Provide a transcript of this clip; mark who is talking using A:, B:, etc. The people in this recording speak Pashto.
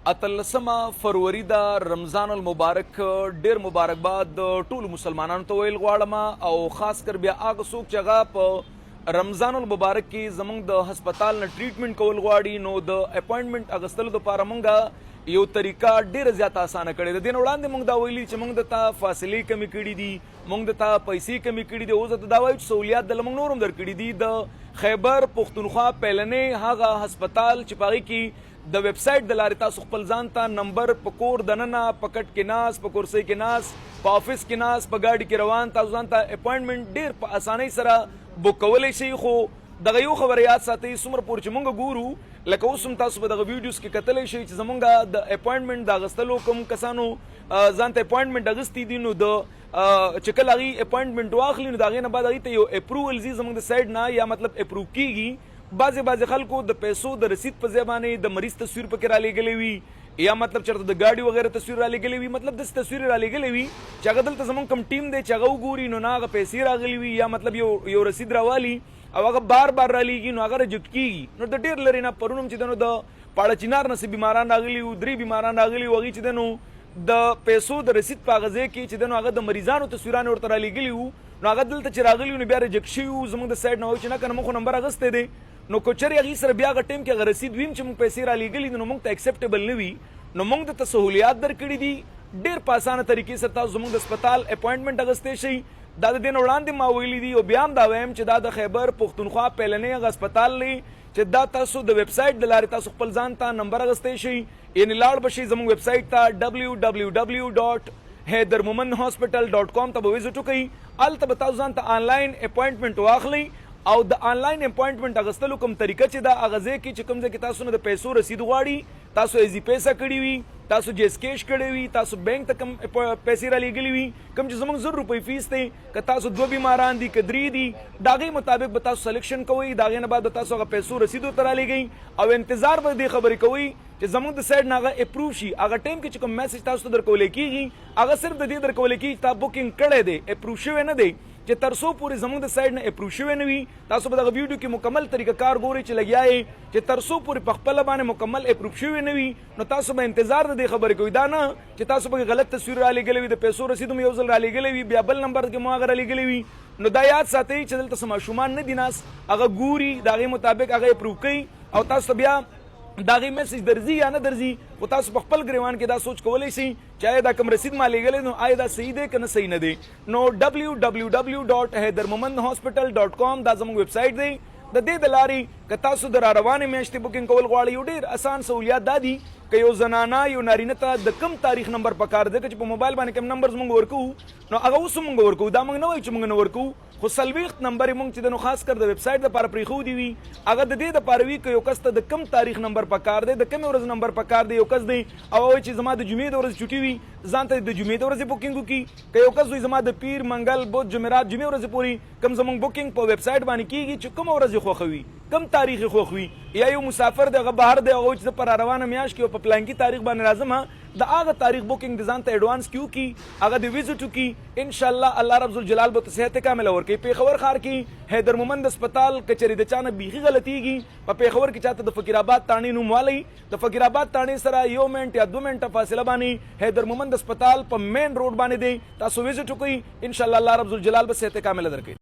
A: اتلسمه فروری دا رمضان المبارک ډیر مبارکباد ټول مسلمانانو ته ویل غواړم او خاص کر بیا هغه څوک چې هغه په رمضان المبارک کې زمونږ د هسپتال نه ټریټمنټ کول غواړي نو د اپاینټمنټ اغستلو لپاره مونږ یو طریقه ډیره زیاته اسانه کړې ده. دین وړاندې مونږ دا ویلي چې مونږ د تا فاصلې کمی کړي دي، مونږ د تا پیسې کمی کړي دي، اوس دا وایو چې سہولیات د مونږ نورم درکړي دي. د خیبر پښتونخوا پیلنې هغه هسپتال چې پاغي کې د ویب سایټ د لارې تاسو خپل ځان ته نمبر په کور دننه په کټ کې ناس په کرسۍ کې ناس په افیس کې ناس په ګاډي کې روان تاسو ځان ته اپاینټمنټ ډیر په اسانۍ سره بوک کولی شئ. خو دغه یو خبره یاد ساتئ څومره پورې چې مونږ ګورو لکه اوس هم تاسو په دغه ویډیوز کې کتلی شئ چې زمونږ د اپاینټمنټ د اغستلو کوم کسانو ځان ته اپاینټمنټ اغستی دي نو د چې کله هغې اپاینټمنټ واخلي نو د هغې نه بعد هغې ته یو اپروول ځي زمونږ د سایډ نه یا مطلب اپروو کیږي. بعضې خلکو د پیسو د رسید په ځای باندې د مریض تصویر پکې رالیږلی وي یا مطلب چېرته د ګاډي وغیره تصویر رالیږلی وي، مطلب داسې تصویر رالیږلی وي چې هغه دلته زموږ کوم ټیم دی چې هغه وګوري نو نه هغه پیسې راغلي وي یا مطلب یو رسید راوالي او هغه بار رالیږي نو هغه رجکټ کیږي. نو د ډېر لرې نه پرون هم چې دی نو د پاړه چینار نه څه بیماران راغلي وو، 3 بیماران راغلي وو، هغوی چې دی نو د پیسو د رسید په هغه ځای کې چې دی نو هغه د مریضانو تصویران ورته رالیږلي وو نو هغه دلته چې راغلي وو نو بیا رجکټ شوي وو زموږ د سایډ نه وایي چې نه که نه موږ خو نمبر اغستی دی نو که چېرې هغې سره بیا هغه ټایم کې هغه رسید ویم چې موږ پیسې رالیږلي دي نو موږ ته اکسپټیبل نه وي نو موږ درته سهولیات درکړي دي ډېر په اسانه طریقې سره تاسو زموږ د هسپتال اپاینټمنټ اغستی شئ. دا د دې نه وړاندې ما ویلي دي او بیا هم دا وایم چې دا د خیبر پښتونخوا پیلنی هغه هسپتال دی چې دا تاسو د ویب سایټ د لارې تاسو خپل ځان ته نمبر اغستی شئ یعنې لاړ به شئ زموږ ویب سایټ ته www.hydermomenhospital.com ته به وزټ وکئ. هلته به تاسو ځان ته آنلاین اپاینټمنټ واخلئ او د آنلاین اپاینټمنټ اغستلو کوم طریقه چې دا هغه ځای کې چې کوم ځای کې تاسو نه د پیسو رسید غواړي تاسو ایزي پیسه کړي وي، تاسو جیس کیش کړی وي، تاسو بینک ته کم پیسې رالیږلي وي، کوم چې زموږ 100 روپۍ فیس دی که تاسو 2 بیماران دي که 3 دي د هغې مطابق به تاسو سلیکشن کوئ، د هغې نه بعد به تاسو هغه پیسو رسید ورته رالیږئ او انتظار به دې خبرې کوئ چې زموږ د سایډ نه هغه اپروو شي. هغه ټایم کې چې کوم میسج تاسو ته درکولی کېږي هغه صرف د دې درکولی کېږي چې تا بوکینګ کړی دی، اپروو شوی نه دی چې تر څو پورې زموږ د سایډ نه اپروو شوی نه وي. تاسو په دغه ویډیو کې مکمل طریقه کار ګورئ چې لګیا یې چې تر څو پورې په خپله باندې مکمل اپروو شوی نه وي نو تاسو به انتظار د دې خبرې کوئ. دا نه چې تاسو پکې غلط تصویر رالیږلی وي، د پیسو رسید هم یو ځل رالیږلی وي، بیا بل نمبر کې مو هغه رالیږلی وي. نو دا یاد ساتئ چې دلته څه ماشومان نه دي ناست، هغه ګوري د هغې مطابق هغه اپروو کوي او تاسو ته بیا د هغې میسج درځي یا نه درځي خو تاسو په خپل ګریوان کې دا سوچ کولی شئ چې آیا دا کوم رسید ما لیږلی نو آیا دا صحیح دی که نه صحیح نه دی. نو www.hydermomenhospital.com دا زموږ ویب سایټ دی. د دې د لارې که تاسو د راروانې میاشتې بوکینګ کول غواړئ یو ډېر اسان سهولیات دا دي که یو زنانه یو نارینه ته د کم تاریخ نمبر پکار دی چې په موبایل باندې کوم نمبر زموږ ورکوو نو هغه اوس هم موږ ورکوو، دا موږ نه وایو چې موږ نه ورکوو خو 40 نمبر یې موږ چې د نو خاص کر د ویب سایټ دپاره پرېښودي وي هغه د دې دپاره وي که یو کس ته د کم تاریخ نمبر پکار دی، د کمې ورځ نمبر پکار دی، یو کس دی او وایي چې زما د جمعې د ورځې چوټي وي ځان ته د جمعې د ورځې بوکینګ وکړي، که یو کس وایي زما د پیر منګل بود جمعرات جمعې ورځې پورې کوم زموږ بوکینګ په ویب سایټ باندې کېږي چې کومه ورځ یې خوښوي کم تاریخ یې خوښوي یا یو مسافر دی هغه بهر دی هغه وایي چې زه په راروانه میاشت کې په پلانکي تاریخ باندې راځم د هغه تاریخ بوکینګ د ځان ته ایډوانس کې وکړي هغه د ویزټ وکړي انشاءالله الله رب الجلال به ورته صحت کامله ورکوي. پېښور ښار کې حیدر مومند هسپتال که چېرې د چا نه بیخي غلطیږي په پېښور کې چاته د فقیرآباد تاڼې نوم والی د فقیرآباد تاڼې سره 1 منټ یا 2 منټه فاصله باندې حیدر مومند هسپتال په مین روډ باندې دی. تاسو ویزټ وکړئ انشاءالله الله رب الجلال به صحت کامله درکوي.